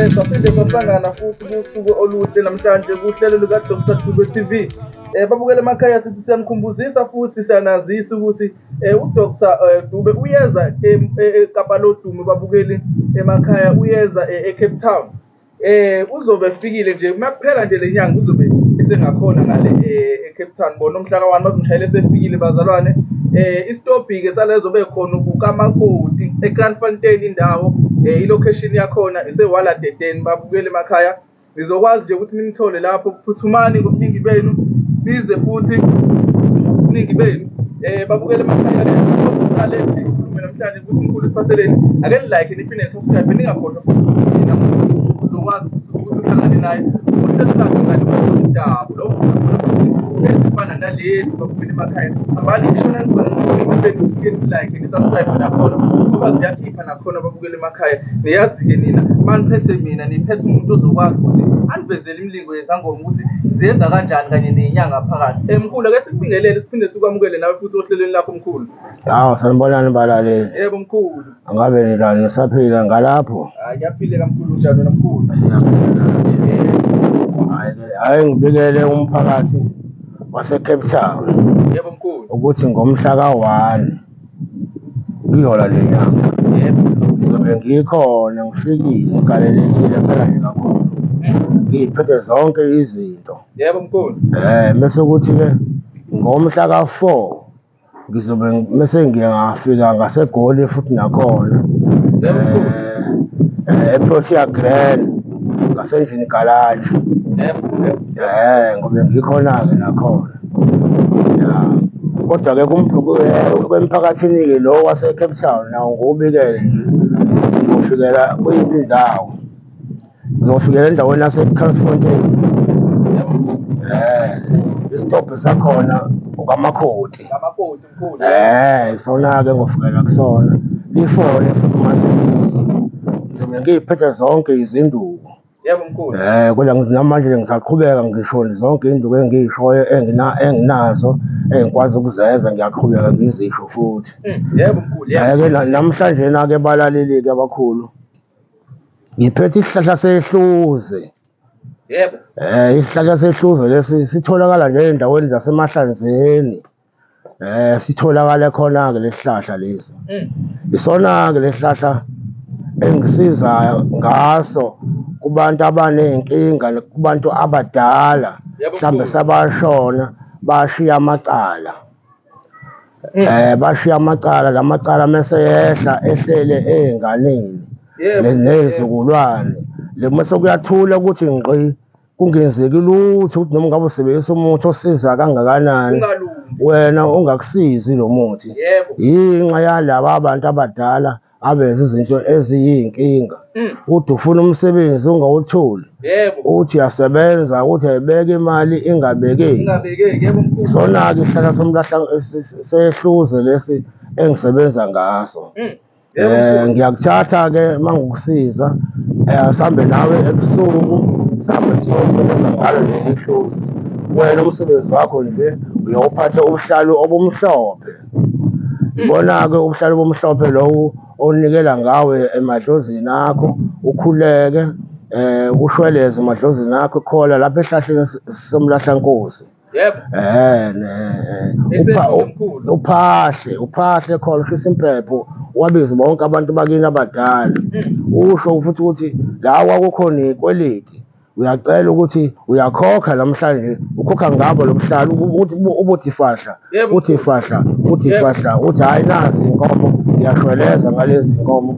Saphinde sahlangana futhi kusuku oluhle namhlanje kuhlelo luka Dr. Dube TV. Babukele emakhaya sithi siyanikhumbuzisa futhi siyanazisa ukuthi uDr. Dube uyeza eKapa lodumo babukeli emakhaya uyeza eCape Town. Uzobe efikile nje makuphela nje lenyanga uzobe esengakhona ngale eCape Town bona umhla ka1 bazomshayela esefikile bazalwane. Istophi ke salezo bekhona kukamakoti eGrandfontein indawo ilocation yakhona iseWaladedeni babukele emakhaya nizokwazi nje ukuthi nimthole lapho phuthumani ngobuningi benu bize futhi ngobuningi benu babukele emakhaya lesikhathi mina namhlanje ukuthi umkhulu siphaseleni ake like niphinde subscribe ningakhohlwa futhi mina uzokwazi ukuthi uhlangane naye uhlelo lakhe ngale indaba lo esifana nalezi babukele emakhaya abali kushona like nisubscribe nakhona ngoba siyakhipha nakhona babukele emakhaya niyazi-ke nina maniphethe mina niphethe umuntu ozokwazi ukuthi anivezele imilingo yezangoma ukuthi ziyenza kanjani kanye nenyanga phakathi. Mkhulu ake sikubingelele siphinde sikwamukele nawe futhi ohlelweni lakho mkhulu. Hawu sanibonani balaleli. Yebo mkhulu. Angabe nilani nisaphila ngalapho? Ngiyaphila mkhulu njalo namkhulu. Hayi ngibikele umphakathi waseCape Town. Yebo mkhulu. Ukuthi ngomhla ka1 kuyola lenyanga. Yebo. Ngizobe ngikhona ngifikile ngigalelekile phela nje kakhulu. Ngiphethe zonke izinto. Yebo mkhulu. Mase ukuthi ke ngomhla ka4 ngizobe mase ngiyafika ngaseGoli futhi nakhona. Eprotea Grand ngasendlini garage. Ngobe ngikhona ke nakhona. Kodwa ke kwemphakathini ke lo waseCape Town nawo ngobikele nje ngofikela kuyiphi indawo. Ngizofikela endaweni yaseCrosfontein. Isitophu sakhona ukamakoti. Kamakoti mkhulu. Isona ke ngofikela kusona. Ifone futhi masebizi. Ngizobe ngiphethe zonke izinduku. Yebo mkhulu. Kodwa namanje ngisaqhubeka ngisho zonke induku engiyishoyo enginazo engikwazi ukuzenza ngiyaqhubeka ngizisho futhi. Yebo mkhulu. Ke namhlanje na ke balaleli ke abakhulu. Ngiphethe isihlahla sehluze. Yebo. Isihlahla sehluze lesi sitholakala nje endaweni zaseMahlanzeni. Sitholakala khona ke lesihlahla lesi. Isona ke lesihlahla engisiza ngaso kubantu abanenkinga kubantu abadala mhlambe sabashona bashiya amacala. Bashiya amacala lamacala mase yehla ehlele enganeni nezizukulwane lemase kuyathula ukuthi ngqi kungenzeki lutho ukuthi noma ngabe usebenzisa umuthi osiza kangakanani wena ungakusizi lo muthi. Inxa yalabo abantu abadala abenza izinto eziyinkinga. Uthi ufuna umsebenzi ungawutholi. Uthi uyasebenza uthi ayibeka imali ingabekeki. Isona ke ihlala somlahla sehluze lesi engisebenza ngaso. Ngiyakuthatha ke mangukusiza sihambe nawe ebusuku sihambe siyosebenza ngalo leli hluze. Wena umsebenzi wakho nje uyawuphatha ubuhlalu obumhlophe. Ibona ke ubuhlalu bomhlophe lowo onikela ngawe emadlozini akho ukhuleke ushweleze emadlozini akho khola lapha ehlahleni somlahla nkosi. Uphahle khona ushisa impepho wabiza bonke abantu bakini abadala. Usho futhi ukuthi la kwakukhona ikweleti uyacela ukuthi uyakhokha namhlanje ukhokha ngabo lobuhlalu ubuthi fahla uthi fahla uthi hayi nazi inkomo ngiyashweleza ngalezi inkomo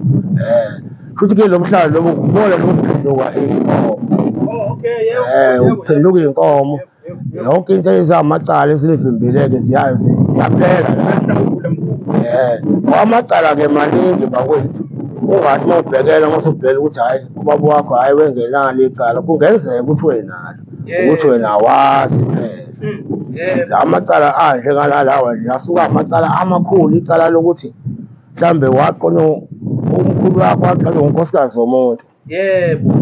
futhi ke lo buhlalu lobu kubona lokuphenduka inkomo. Ukuphenduka inkomo yonke into ezamacala ezinivimbileke ziyaphela la. Amacala ke maningi bakwethu ungathi mawubhekela masubhekela ukuthi hayi ubaba wakho hayi wengenalo icala kungenzeka ukuthi wenalo ukuthi wena awazi phela. Yebo. Amacala anje ngalalawa nje asuka amacala amakhulu, icala lokuthi mhlambe waqonya umkhulu wakho waqonya unkosikazi womuntu. Yebo.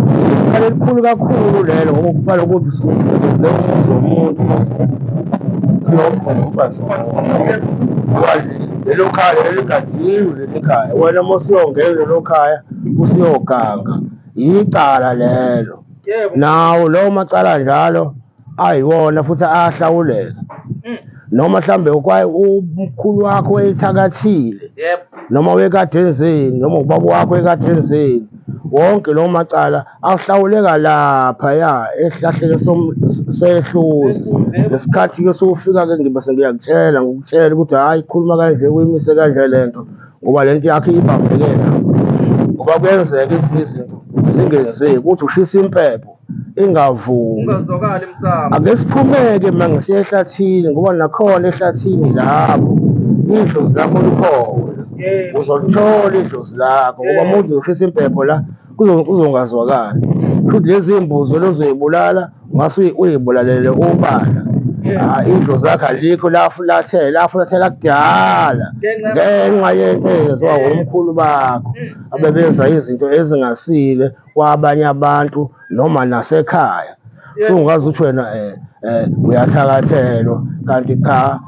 Icala elikhulu kakhulu lelo ngoba kufanele ukuthi usebenze umuzi womuntu umfazi lelo khaya eligadiwe leli khaya, wena uma usuyongena lelo khaya usiyoganga icala lelo. Yebo. Nawo lawo macala njalo ayiwona futhi ayahlawuleka. Noma mhlambe umkhulu wakho wayethakathile, Yebo. noma wekade enzeni, noma ubaba wakho wekade enzeni, wonke lawo macala ahlawuleka laphaya esihlahleni sehluzi. Ngesikhathi-ke sowufika-ke ngibe sengiyakutshela ngokutshela ukuthi hhayi khuluma kanje kuyimise kanje lento ngoba lento yakho ibambeke la. Ngoba kuyenzeka ezinye izinto zingenzeki ukuthi ushisa impepho ingavumi. Ungazwakali emsamo. Ake siphume-ke uma ngisiya ehlathini ngoba nakhona ehlathini lapho idlozi lakho likhona. Yebo. Uzolithola idlozi lakho ngoba uma uthi ushisa impepho la kuzongazwakali. Futhi lezi mbuzi ozoyibulala ungase uyibulalele ubala. Idlozi lakho alikho lafulathela kudala ngenxa yento eyenziwa omkhulu bakho abebenza izinto ezingasile kwabanye abantu noma nasekhaya. Ungazi ukuthi wena uyathakathelwa kanti cha,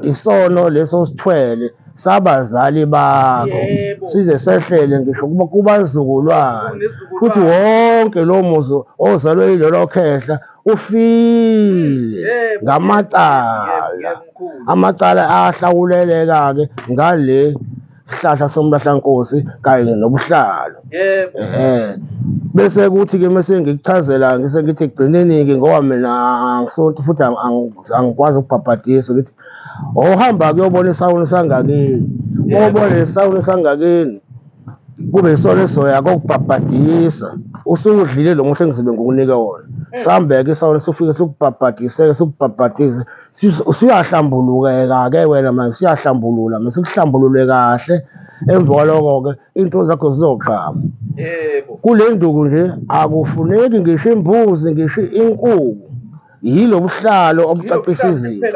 isono leso sithwele sabazali bakho size sehlele ngisho kubazukulwane. Futhi wonke lo muzi ozalwe yilelo khehla ufile ngamacala. Amacala ayahlawuleleka-ke ngale sihlahla somlahlankosi kanye nobuhlalo. Bese kuthi-ke mese ngikuchazela ngise ngithi ekugcineni-ke ngoba mina angisonto futhi angikwazi ukubhabhadisa ukuthi ohamba kuyobona isawuni sangakini. Uma ubona lesawuni sangakini kube yisona esoya kokubhabhadisa usuke udlile lo muhle engizobe ngikunika wona. Sihambeke isawuni sifike sikubhabhadise-ke sikubhabhadise usuyahlambuluka-ke wena manje siyahlambulula mesikuhlambulule kahle. Emva kwaloko-ke into zakho zizoqhama. Yebo. Kule nduku nje akufuneki ngisho imbuzi ngisho inkukhu. Yilo buhlalo obucacisa izinto.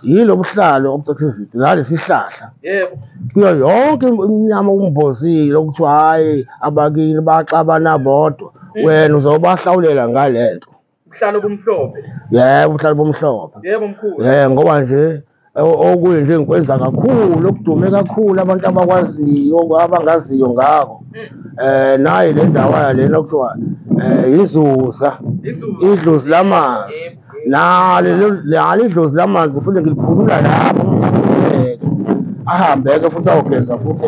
Yilo buhlalo obucacisa izinto nalesi sihlahla. Yebo. Kuyo yonke iminyama okumbozile ukuthi hhayi abakini baxabana bodwa wena uzobahlawulela ngalento. Ubuhlalo bomhlophe. Yebo, ubuhlalo bomhlophe. Yebo mkhulu. Ngoba nje okunye nje ngikwenza kakhulu okudume kakhulu abantu abakwaziyo abangaziyo ngako. Nayi le ndawo lena kuthiwa izuza, idlozi lamanzi. Nalo idlozi lamanzi futhi ngilikhulula lapho umthambeke ahambeke futhi ayogeza futhi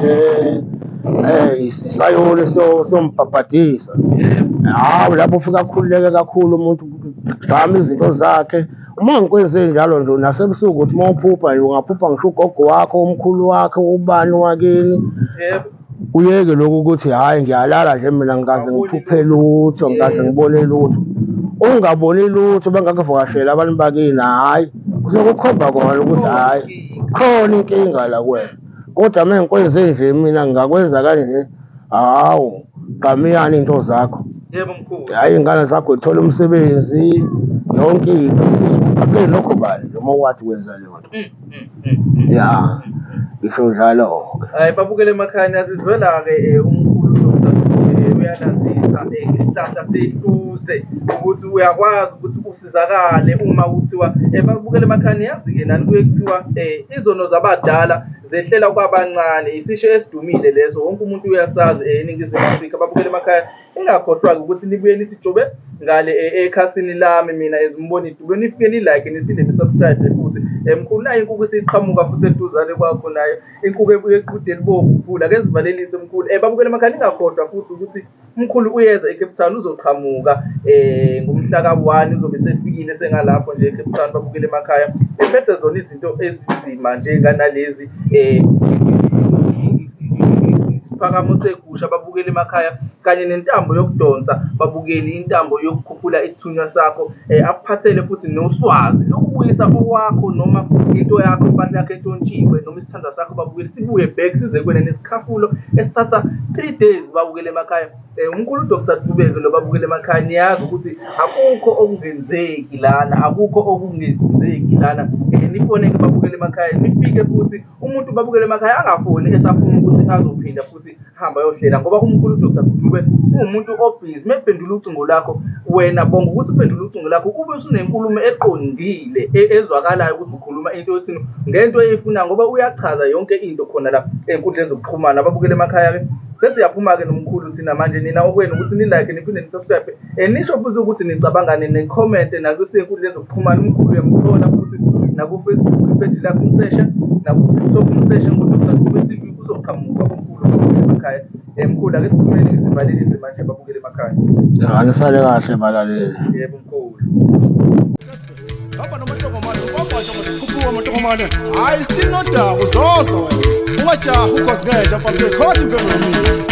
isayoni sombhabhadisa. Hawu lapho ufika akhululeke kakhulu umuntu gqama izinto zakhe. Uma ngikwenze njalo nje nasebusuku uthi uma uphupha nje ungaphupha ngisho ugogo wakho, umkhulu wakho, ubani wakini. Yebo. Uyeke lokhu ukuthi hhayi ngiyalala nje mina ngikaze ngiphuphe lutho, ngikaze ngibone lutho. Ungaboni lutho bengakuvakashela abantu bakini, hhayi kuzokukhomba kona ukuthi hhayi khona inkinga la kuwena. Kodwa uma ngikwenze nje mina ngingakwenza kanje, hawu gqamiyani into zakho. Yebo mkhulu. Hhayi iy'ngane zakho y'thole umsebenzi yonke into akule lokho bani noma wathi wenza leyo nto. Ya ngisho njalo-ke. Hayi babukele emakhaya niyazizwela-ke umkhulu uyanazisa ngesihlahla sehluze ukuthi uyakwazi ukuthi usizakale uma kuthiwa babukele emakhaya niyazi-ke nani kuye kuthiwa izono zabadala zehlela kwabancane. Isisho esidumile leso, wonke umuntu uyasazi eNingizimu Afrika. Babukele emakhaya ingakhohlwa-ke ukuthi nibuye nithi jobe ngale ekhasini lami mina ezimboni dube nifike nilike niphinde nisubscribe futhi. Mkhulu nayo inkukhu isiqhamuka futhi eduzane kwakho nayo inkukhu ebuye eqhudeni bovu mkhulu ake sivalelise mkhulu. Babukele emakhaya ningakhohlwa futhi ukuthi umkhulu uyeza eCape Town uzoqhamuka ngomhla ka-1 uzobe sefikile sengalapho nje eCape Town. Babukele emakhaya ephethe zona izinto ezinzima njenganalezi isiphakamo segusha. Babukele emakhaya kanye nentambo yokudonsa babukeli, intambo yokukhuphula isithunywa sakho, akuphathele futhi noswazi lokubuyisa owakho noma into yakho, impahla yakho entshontshiwe noma isithandwa sakho babukeli sibuye back size kuwena nesikhafulo esithatha 3 days babukele emakhaya. Umkhulu uDr Dube-ke lo babukele emakhaya, niyazi ukuthi akukho okungenzeki lana, akukho okungenzeki lana. Nifoneke babukele emakhaya, nifike futhi umuntu babukele emakhaya angafoni esafuna ukuthi azophinda futhi hamba yohlela, ngoba umkhulu uDr Dube umuntu obhizi. Mephendula ucingo lakho wena bonga ukuthi uphendula ucingo lakho ube usunenkulumo eqondile ezwakalayo ukuthi ukhuluma into yothini ngento eyifuna, ngoba uyachaza yonke into khona la enkundleni zokuxhumana. Babukele emakhaya-ke sesiyaphuma-ke nomkhulu thina manje, nina okwenu ukuthi ni-like niphinde ni-subscribe, nisho futhi ukuthi nicabangane, ne-comment nakwisenkundleni zokuxhumana. Umkhulu uyamthola futhi naku-Facebook ipage lakho umsesha, naku-TikTok umsesha ngo-Dr Dube TV kuzoqhamuka umkhulu babukele emakhaya. Mkhulu ake siphumele ngizivalelise manje babukele emakhaya. Anisale kahle balaleli. Yebo mkhulu. Hamba nomantongomane ufambatsha kukhuphuka amantongomane. Hayi still noda uzoza wena. Ungajaha ukhosikeja mfamse khothi impembe yomini.